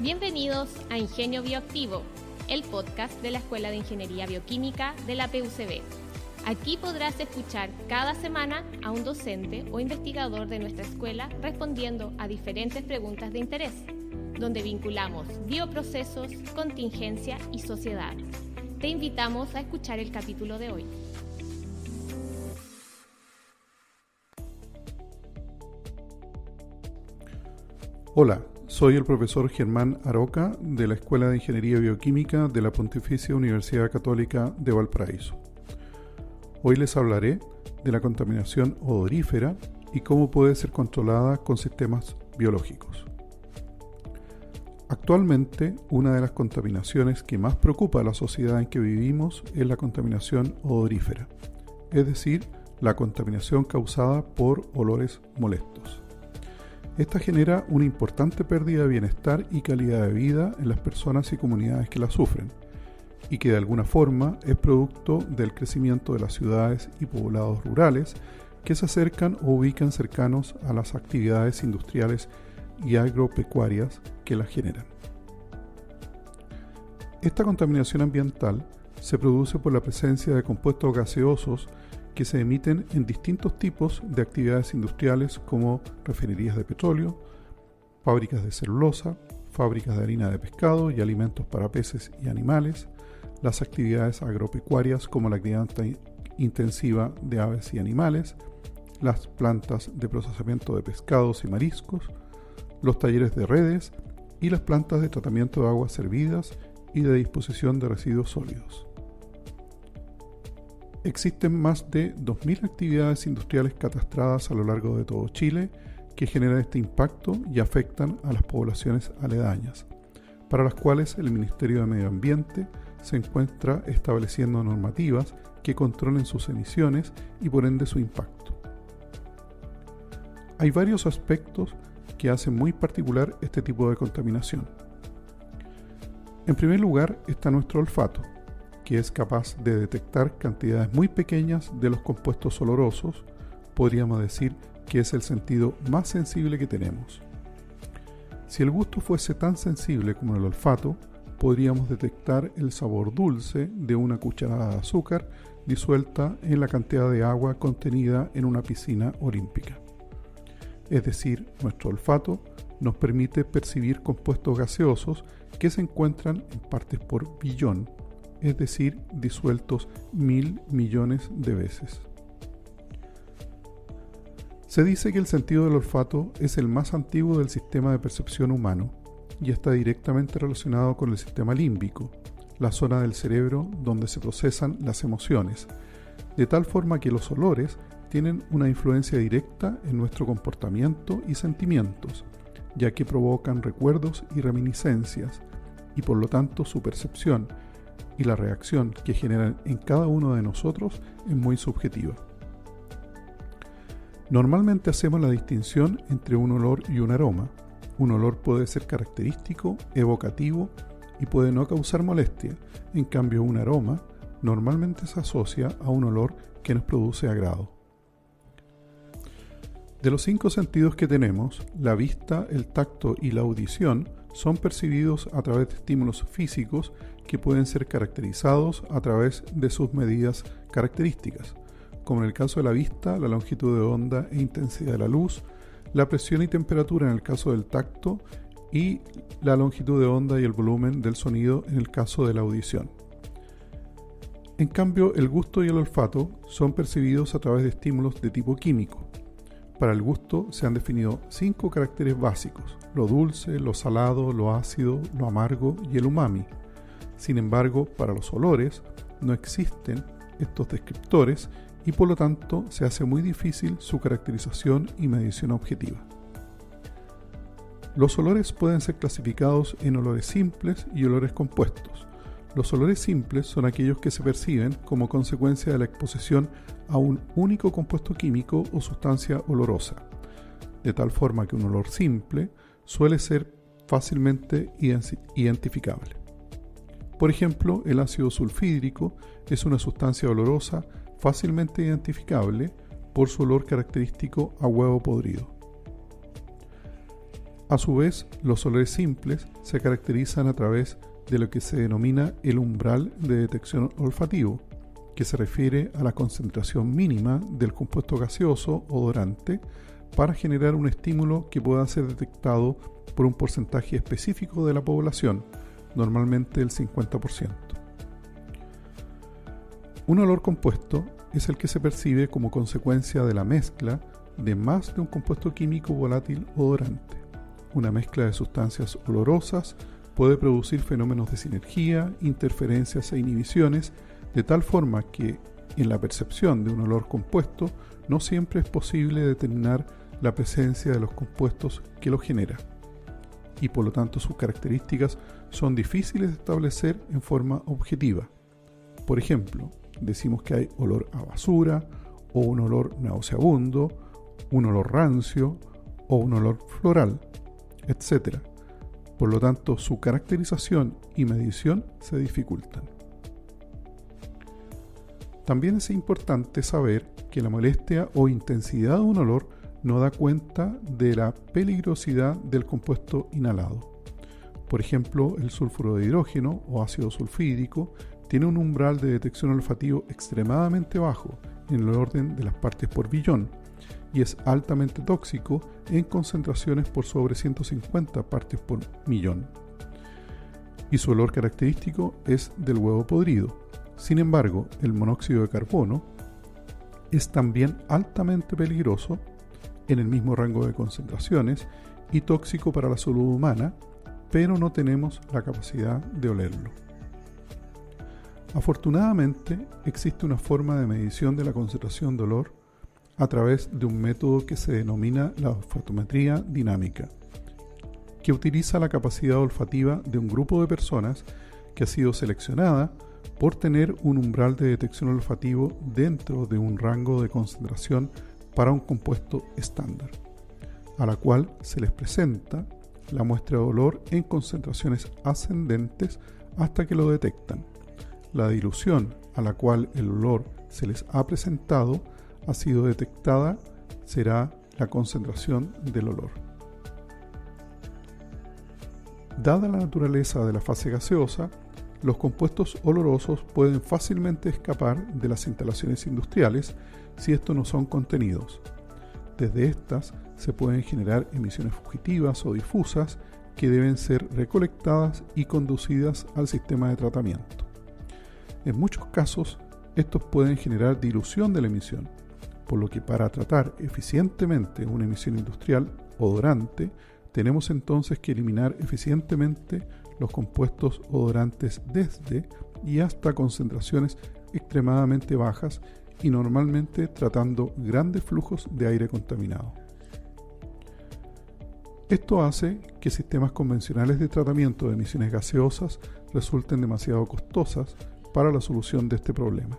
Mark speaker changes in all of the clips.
Speaker 1: Bienvenidos a Ingenio Bioactivo, el podcast de la Escuela de Ingeniería Bioquímica de la PUCB. Aquí podrás escuchar cada semana a un docente o investigador de nuestra escuela respondiendo a diferentes preguntas de interés, donde vinculamos bioprocesos, contingencia y sociedad. Te invitamos a escuchar el capítulo de hoy.
Speaker 2: Hola, soy el profesor Germán Aroca de la Escuela de Ingeniería Bioquímica de la Pontificia Universidad Católica de Valparaíso. Hoy les hablaré de la contaminación odorífera y cómo puede ser controlada con sistemas biológicos. Actualmente, una de las contaminaciones que más preocupa a la sociedad en que vivimos es la contaminación odorífera, es decir, la contaminación causada por olores molestos. Esta genera una importante pérdida de bienestar y calidad de vida en las personas y comunidades que la sufren, y que de alguna forma es producto del crecimiento de las ciudades y poblados rurales que se acercan o ubican cercanos a las actividades industriales y agropecuarias que las generan. Esta contaminación ambiental se produce por la presencia de compuestos gaseosos que se emiten en distintos tipos de actividades industriales como refinerías de petróleo, fábricas de celulosa, fábricas de harina de pescado y alimentos para peces y animales, las actividades agropecuarias como la crianza intensiva de aves y animales, las plantas de procesamiento de pescados y mariscos, los talleres de redes y las plantas de tratamiento de aguas servidas y de disposición de residuos sólidos. Existen más de 2.000 actividades industriales catastradas a lo largo de todo Chile que generan este impacto y afectan a las poblaciones aledañas, para las cuales el Ministerio de Medio Ambiente se encuentra estableciendo normativas que controlen sus emisiones y por ende su impacto. Hay varios aspectos que hacen muy particular este tipo de contaminación. En primer lugar está nuestro olfato, que es capaz de detectar cantidades muy pequeñas de los compuestos olorosos. Podríamos decir que es el sentido más sensible que tenemos. Si el gusto fuese tan sensible como el olfato, podríamos detectar el sabor dulce de una cucharada de azúcar disuelta en la cantidad de agua contenida en una piscina olímpica. Es decir, nuestro olfato nos permite percibir compuestos gaseosos que se encuentran en partes por billón, es decir, disueltos 1.000 millones de veces. Se dice que el sentido del olfato es el más antiguo del sistema de percepción humano y está directamente relacionado con el sistema límbico, la zona del cerebro donde se procesan las emociones, de tal forma que los olores tienen una influencia directa en nuestro comportamiento y sentimientos, ya que provocan recuerdos y reminiscencias, y por lo tanto su percepción y la reacción que generan en cada uno de nosotros es muy subjetiva. Normalmente hacemos la distinción entre un olor y un aroma. Un olor puede ser característico, evocativo y puede no causar molestia. En cambio, un aroma normalmente se asocia a un olor que nos produce agrado. De los 5 sentidos que tenemos, la vista, el tacto y la audición son percibidos a través de estímulos físicos que pueden ser caracterizados a través de sus medidas características, como en el caso de la vista, la longitud de onda e intensidad de la luz, la presión y temperatura en el caso del tacto y la longitud de onda y el volumen del sonido en el caso de la audición. En cambio, el gusto y el olfato son percibidos a través de estímulos de tipo químico. Para el gusto se han definido 5 caracteres básicos: lo dulce, lo salado, lo ácido, lo amargo y el umami. Sin embargo, para los olores no existen estos descriptores y por lo tanto se hace muy difícil su caracterización y medición objetiva. Los olores pueden ser clasificados en olores simples y olores compuestos. Los olores simples son aquellos que se perciben como consecuencia de la exposición a un único compuesto químico o sustancia olorosa, de tal forma que un olor simple suele ser fácilmente identificable. Por ejemplo, el ácido sulfídrico es una sustancia olorosa fácilmente identificable por su olor característico a huevo podrido. A su vez, los olores simples se caracterizan a través de lo que se denomina el umbral de detección olfativo, que se refiere a la concentración mínima del compuesto gaseoso odorante para generar un estímulo que pueda ser detectado por un porcentaje específico de la población, normalmente el 50%. Un olor compuesto es el que se percibe como consecuencia de la mezcla de más de un compuesto químico volátil odorante. Una mezcla de sustancias olorosas puede producir fenómenos de sinergia, interferencias e inhibiciones, de tal forma que en la percepción de un olor compuesto no siempre es posible determinar la presencia de los compuestos que lo generan, y por lo tanto sus características son difíciles de establecer en forma objetiva. Por ejemplo, decimos que hay olor a basura, o un olor nauseabundo, un olor rancio, o un olor floral, etc. Por lo tanto, su caracterización y medición se dificultan. También es importante saber que la molestia o intensidad de un olor no da cuenta de la peligrosidad del compuesto inhalado. Por ejemplo, el sulfuro de hidrógeno o ácido sulfídrico tiene un umbral de detección olfativo extremadamente bajo, en el orden de las partes por billón, y es altamente tóxico en concentraciones por sobre 150 partes por millón. Y su olor característico es del huevo podrido. Sin embargo, el monóxido de carbono es también altamente peligroso en el mismo rango de concentraciones y tóxico para la salud humana, pero no tenemos la capacidad de olerlo. Afortunadamente, existe una forma de medición de la concentración de olor a través de un método que se denomina la olfatometría dinámica, que utiliza la capacidad olfativa de un grupo de personas que ha sido seleccionada por tener un umbral de detección olfativo dentro de un rango de concentración para un compuesto estándar, a la cual se les presenta la muestra de olor en concentraciones ascendentes hasta que lo detectan. La dilución a la cual el olor se les ha presentado ha sido detectada será la concentración del olor. Dada la naturaleza de la fase gaseosa, los compuestos olorosos pueden fácilmente escapar de las instalaciones industriales si estos no son contenidos. Desde estas se pueden generar emisiones fugitivas o difusas que deben ser recolectadas y conducidas al sistema de tratamiento. En muchos casos, estos pueden generar dilución de la emisión, por lo que para tratar eficientemente una emisión industrial odorante, tenemos entonces que eliminar eficientemente los compuestos odorantes desde y hasta concentraciones extremadamente bajas y normalmente tratando grandes flujos de aire contaminado. Esto hace que sistemas convencionales de tratamiento de emisiones gaseosas resulten demasiado costosas para la solución de este problema.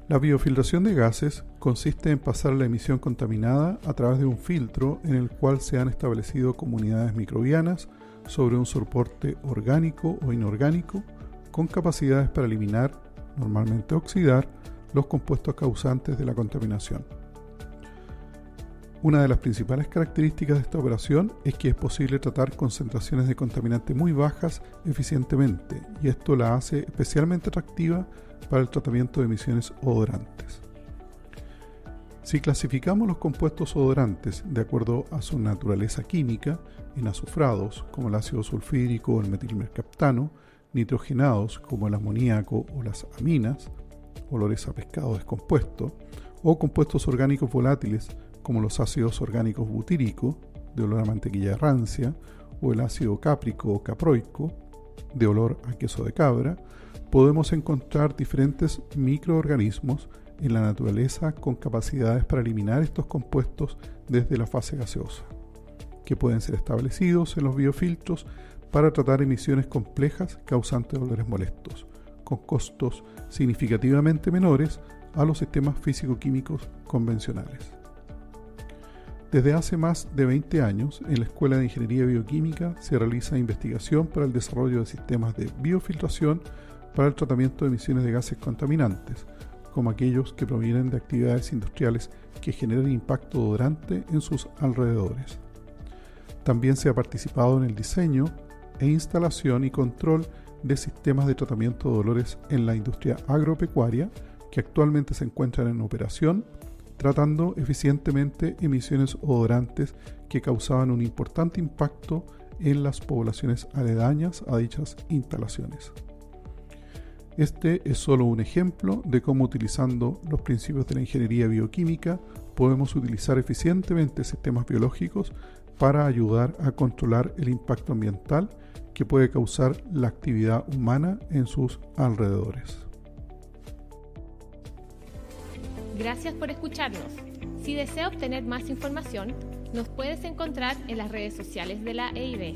Speaker 2: La biofiltración de gases consiste en pasar la emisión contaminada a través de un filtro en el cual se han establecido comunidades microbianas sobre un soporte orgánico o inorgánico con capacidades para eliminar, normalmente oxidar, los compuestos causantes de la contaminación. Una de las principales características de esta operación es que es posible tratar concentraciones de contaminante muy bajas eficientemente, y esto la hace especialmente atractiva para el tratamiento de emisiones odorantes. Si clasificamos los compuestos odorantes de acuerdo a su naturaleza química, en azufrados como el ácido sulfídrico o el metilmercaptano, nitrogenados como el amoníaco o las aminas, olores a pescado descompuesto, o compuestos orgánicos volátiles como los ácidos orgánicos butírico, de olor a mantequilla rancia, o el ácido cáprico o caproico, de olor a queso de cabra, podemos encontrar diferentes microorganismos en la naturaleza con capacidades para eliminar estos compuestos desde la fase gaseosa, que pueden ser establecidos en los biofiltros para tratar emisiones complejas causantes de olores molestos, con costos significativamente menores a los sistemas físico-químicos convencionales. Desde hace más de 20 años, en la Escuela de Ingeniería Bioquímica se realiza investigación para el desarrollo de sistemas de biofiltración para el tratamiento de emisiones de gases contaminantes, como aquellos que provienen de actividades industriales que generan impacto odorante en sus alrededores. También se ha participado en el diseño e instalación y control de sistemas de tratamiento de olores en la industria agropecuaria que actualmente se encuentran en operación, tratando eficientemente emisiones odorantes que causaban un importante impacto en las poblaciones aledañas a dichas instalaciones. Este es solo un ejemplo de cómo, utilizando los principios de la ingeniería bioquímica, podemos utilizar eficientemente sistemas biológicos para ayudar a controlar el impacto ambiental que puede causar la actividad humana en sus alrededores.
Speaker 1: Gracias por escucharnos. Si desea obtener más información, nos puedes encontrar en las redes sociales de la EIB.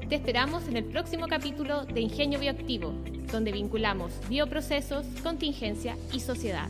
Speaker 1: Te esperamos en el próximo capítulo de Ingenio Bioactivo, donde vinculamos bioprocesos, contingencia y sociedad.